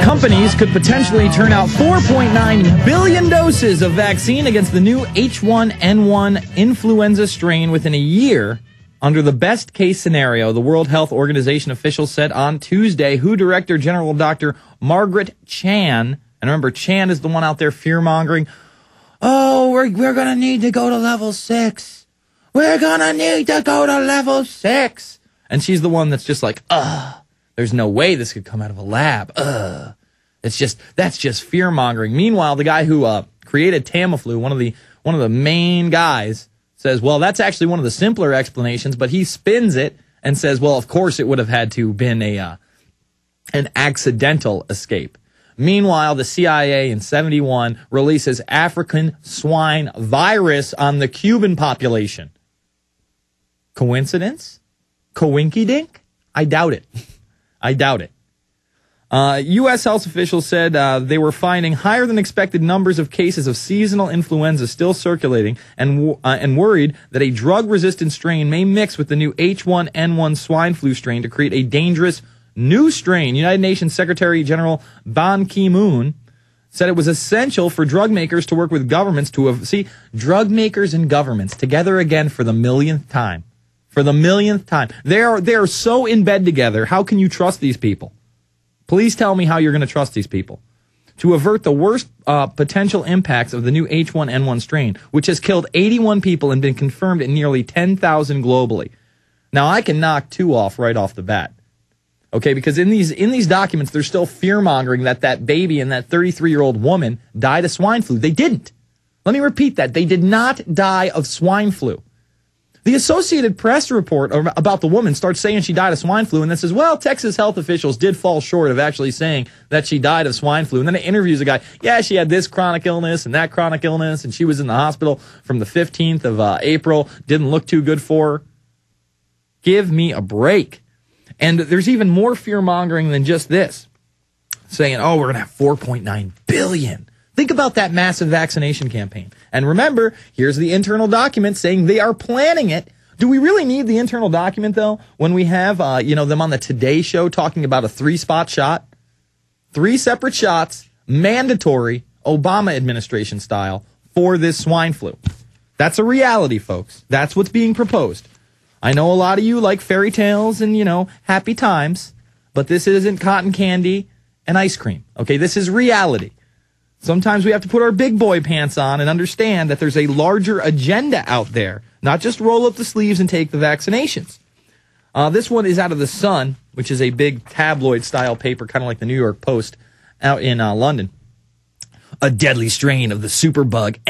Companies could potentially turn out 4.9 billion doses of vaccine against the new H1N1 influenza strain within a year. Under the best-case scenario, the World Health Organization officials said on Tuesday, WHO Director General Dr. Margaret Chan, and remember, Chan is the one out there fear-mongering, oh, we're going to need to go to level 6. We're going to need to go to level 6. And she's the one that's just like, there's no way this could come out of a lab. That's just fear-mongering. Meanwhile, the guy who created Tamiflu, one of the main guys, says, well, that's actually one of the simpler explanations, but he spins it and says, well, of course it would have had to been an accidental escape. Meanwhile, the CIA in 1971 releases African swine virus on the Cuban population. Coincidence? Coinky-dink? I doubt it. I doubt it. U.S. health officials said they were finding higher than expected numbers of cases of seasonal influenza still circulating and worried that a drug-resistant strain may mix with the new H1N1 swine flu strain to create a dangerous new strain. United Nations Secretary General Ban Ki-moon said it was essential for drug makers to work with governments to see drug makers and governments together again for the millionth time. For the millionth time. They are so in bed together. How can you trust these people? Please tell me how you're going to trust these people. To avert the worst potential impacts of the new H1N1 strain, which has killed 81 people and been confirmed in nearly 10,000 globally. Now, I can knock two off right off the bat. Okay, because in these documents, they're still fear-mongering that baby and that 33-year-old woman died of swine flu. They didn't. Let me repeat that. They did not die of swine flu. The Associated Press report about the woman starts saying she died of swine flu, and then says, well, Texas health officials did fall short of actually saying that she died of swine flu. And then it interviews a guy, yeah, she had this chronic illness and that chronic illness, and she was in the hospital from the 15th of April, didn't look too good for her. Give me a break. And there's even more fear-mongering than just this, saying, oh, we're going to have 4.9 billion. Think about that massive vaccination campaign. And remember, here's the internal document saying they are planning it. Do we really need the internal document, though, when we have them on the Today Show talking about a 3-spot shot? 3 separate shots, mandatory, Obama administration style, for this swine flu. That's a reality, folks. That's what's being proposed. I know a lot of you like fairy tales and, happy times, but this isn't cotton candy and ice cream. Okay, this is reality. Sometimes we have to put our big boy pants on and understand that there's a larger agenda out there, not just roll up the sleeves and take the vaccinations. This one is out of The Sun, which is a big tabloid-style paper, kind of like the New York Post, out in London. A deadly strain of the superbug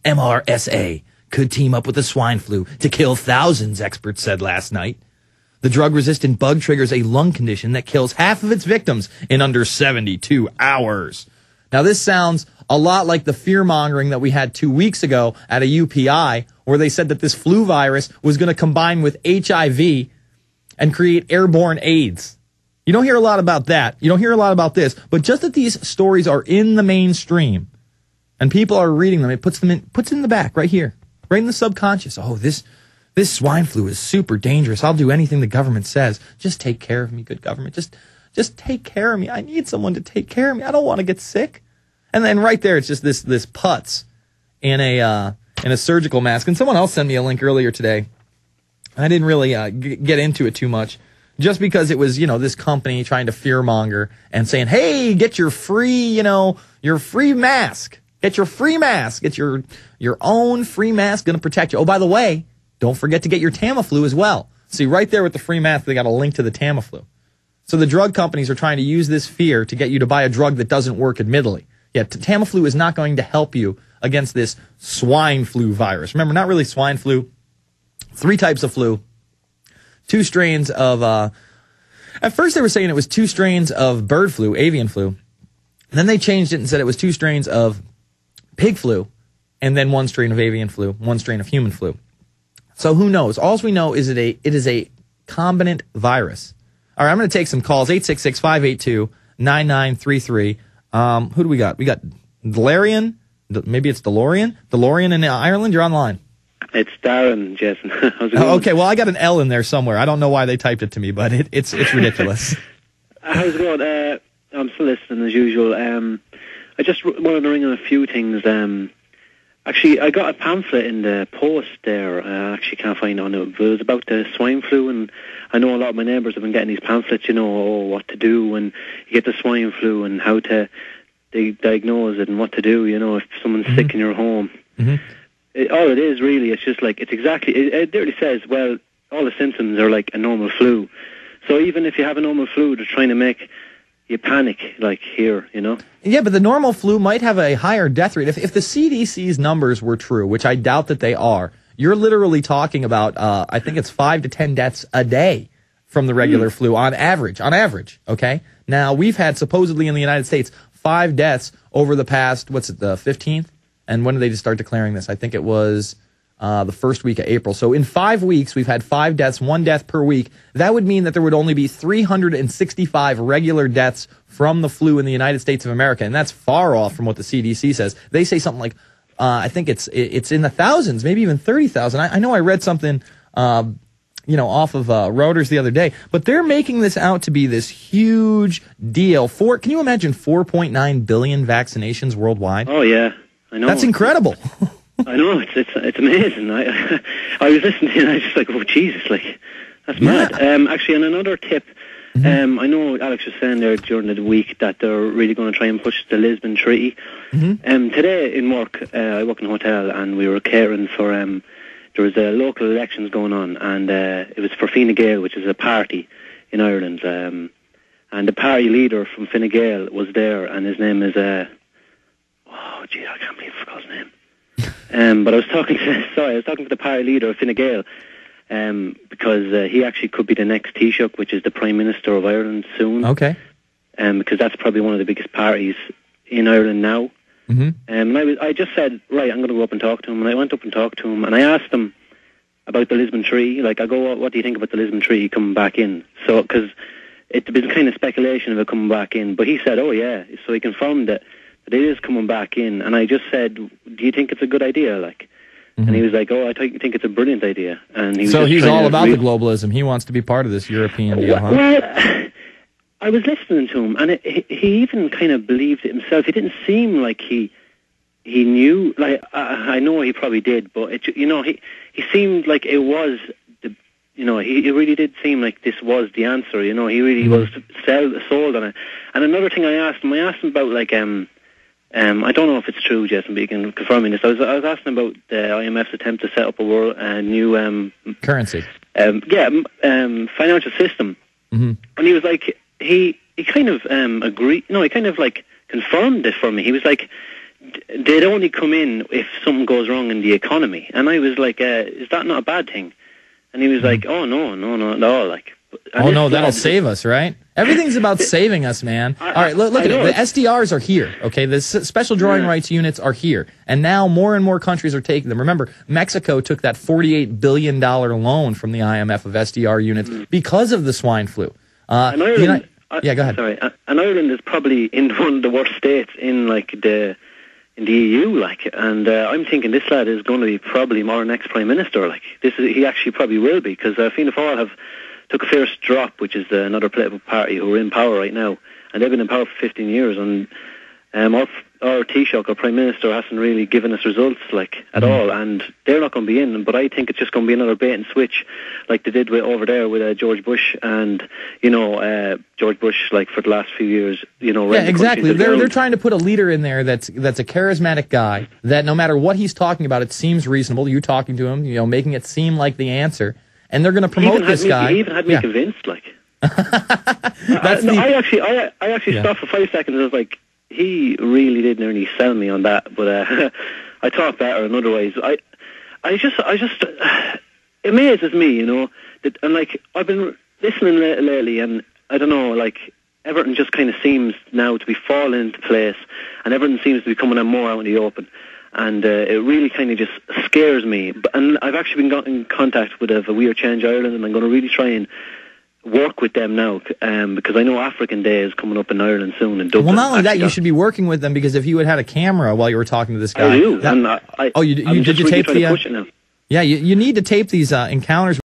MRSA could team up with the swine flu to kill thousands, experts said last night. The drug-resistant bug triggers a lung condition that kills half of its victims in under 72 hours. Now, this sounds a lot like the fear-mongering that we had 2 weeks ago at a UPI, where they said that this flu virus was going to combine with HIV and create airborne AIDS. You don't hear a lot about that. You don't hear a lot about this. But just that these stories are in the mainstream and people are reading them, it puts it in the back right here, right in the subconscious. Oh, this swine flu is super dangerous. I'll do anything the government says. Just take care of me, good government. Just take care of me. I need someone to take care of me. I don't want to get sick. And then right there, it's just this putz in a surgical mask. And someone else sent me a link earlier today. I didn't really get into it too much, just because it was this company trying to fearmonger and saying, hey, get your free mask. Get your free mask. Get your own free mask, going to protect you. Oh, by the way, don't forget to get your Tamiflu as well. See, right there with the free mask, they got a link to the Tamiflu. So the drug companies are trying to use this fear to get you to buy a drug that doesn't work, admittedly. Yeah, Tamiflu is not going to help you against this swine flu virus. Remember, not really swine flu. 3 types of flu. 2 strains of, at first they were saying it was 2 strains of bird flu, avian flu. Then they changed it and said it was 2 strains of pig flu, and then 1 strain of avian flu, 1 strain of human flu. So who knows? All we know is it is a combinant virus. All right, I'm going to take some calls. 866-582-9933. Who do we got? We got Delarian. Maybe it's DeLorean. DeLorean in Ireland. You're online. It's Darren, Jason. How's it going? Okay, well, I got an L in there somewhere. I don't know why they typed it to me, but it's ridiculous. How's it going? I'm still listening as usual. I just wanted to ring on a few things. Actually, I got a pamphlet in the post there. I actually can't find it on it. It was about the swine flu, and I know a lot of my neighbours have been getting these pamphlets, what to do when you get the swine flu and how to diagnose it and what to do, if someone's sick in your home. All it is, really, it's just like, it literally says, well, all the symptoms are like a normal flu. So even if you have a normal flu, they're trying to make you panic, like here, Yeah, but the normal flu might have a higher death rate. If the CDC's numbers were true, which I doubt that they are, you're literally talking about, I think it's 5 to 10 deaths a day from the regular flu on average, okay? Now, we've had supposedly in the United States 5 deaths over the past, the 15th? And when did they just start declaring this? I think it was the first week of April. So in 5 weeks, we've had 5 deaths, 1 death per week. That would mean that there would only be 365 regular deaths from the flu in the United States of America. And that's far off from what the CDC says. They say something like, I think it's in the thousands, maybe even 30,000. I know I read something, off of Reuters the other day, but they're making this out to be this huge deal. Can you imagine 4.9 billion vaccinations worldwide? Oh, yeah. I know. That's incredible. I know, it's amazing. I was listening to it and I was just like, oh, Jesus, like, that's mad. Actually, on another tip, I know Alex was saying there during the week that they're really going to try and push the Lisbon Treaty. Today in work, I work in a hotel and we were catering for, there was local elections going on, and it was for Fine Gael, which is a party in Ireland. And the party leader from Fine Gael was there, and his name is, I can't believe I forgot his name. But I was talking to the party leader of Fine Gael, because he actually could be the next Taoiseach, which is the Prime Minister of Ireland soon. Okay. Because that's probably one of the biggest parties in Ireland now. And I just said, right, I'm going to go up and talk to him. And I went up and talked to him, and I asked him about the Lisbon Treaty. Like, I go, what do you think about the Lisbon Treaty coming back in? So, because it's been kind of speculation of it coming back in. But he said, oh, yeah. So he confirmed that it is coming back in. And I just said, do you think it's a good idea? Like, and he was like, oh, I think it's a brilliant idea. And he's all about the globalism. He wants to be part of this European deal, huh? Well, I was listening to him, and he even kind of believed it himself. He didn't seem like he knew. Like, I know he probably did, but he seemed like it was he really did seem like this was the answer. He really was sold on it. And another thing I asked him about like I don't know if it's true, Jason, but you can confirm me this. I was asking about the IMF's attempt to set up a new currency, financial system, and he was like. He kind of agreed. No, he kind of like confirmed it for me. He was like, they'd only come in if something goes wrong in the economy. And I was like, is that not a bad thing? And he was like, oh no, not at all. Like, that'll save us, right? Everything's about saving us, man. All right, look at it. The SDRs are here, okay? The special drawing rights units are here. And now more and more countries are taking them. Remember, Mexico took that $48 billion loan from the IMF of SDR units because of the swine flu. And Ireland, go ahead. Sorry, and Ireland is probably in one of the worst states in the EU, like, and I'm thinking this lad is going to be probably our next Prime Minister. Like, he actually probably will be, because Fianna Fáil have took a fierce drop, which is another political party who are in power right now, and they've been in power for 15 years, and our Taoiseach, our Prime Minister, hasn't really given us results, like, at all, and they're not going to be in, but I think it's just going to be another bait and switch, like they did over there with George Bush, and, George Bush, like, for the last few years, Yeah, exactly. They're trying to put a leader in there that's a charismatic guy, that no matter what he's talking about, it seems reasonable, you talking to him, making it seem like the answer, and they're going to promote this guy. He even had me convinced, like. I actually stopped for 5 seconds, and I was like, he really did nearly sell me on that, but I thought better in other ways. I just it amazes me, that, and like I've been listening lately, and I don't know, like everything just kind of seems now to be falling into place, and everything seems to be coming more out in the open, and it really kind of just scares me. And I've actually been in contact with a Weird Change Ireland, and I'm going to really try and work with them now, because I know African Day is coming up in Ireland soon in Dublin. Well, not only that, you should be working with them, because if you had a camera while you were talking to this guy, I do. did you tape the? push it now. Yeah, you need to tape these encounters.